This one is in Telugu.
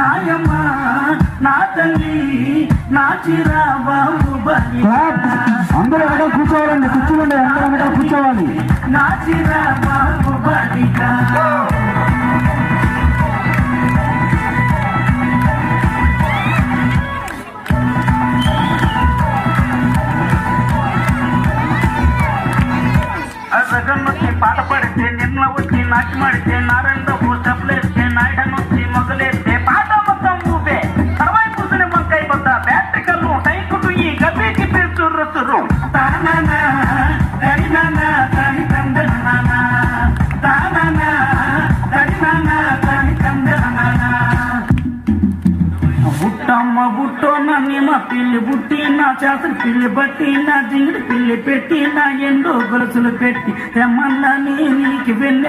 నాయమ్మ నా తల్లి నా చిరాబాబు అందరూ ఎక్కడ కూర్చోవాలండి, కూర్చోండి, అందరూ ఎక్కడ కూర్చోవాలి. నా చిరాబాబు బాలిక జగన్మొచ్చి పాట పడితే నిన్న వచ్చి నాటి మడితే నారాయణ స్టెప్లేస్తే నాయుడని వచ్చి మొదలెత్తే పాట మొత్తం ఊపే సర్వై కూర్చుని వంకాయ కొత్త బ్యాటరీ కళ్ళు టైకుటు ఈ గబ్బేకి పిలుచుర్రు తానా తడినానా తని తందనానా తానా తడినానా తని తందనానా బుట్టమ్మ బుట్టో నిమ్మ పిల్లి బుట్టి నా చేతులు పిల్లి బట్టి నా జింగిడి పిల్లి పెట్టి నా ఎండో గొలుసులు పెట్టి తెమ్మన్నా నీకు వెళ్ళి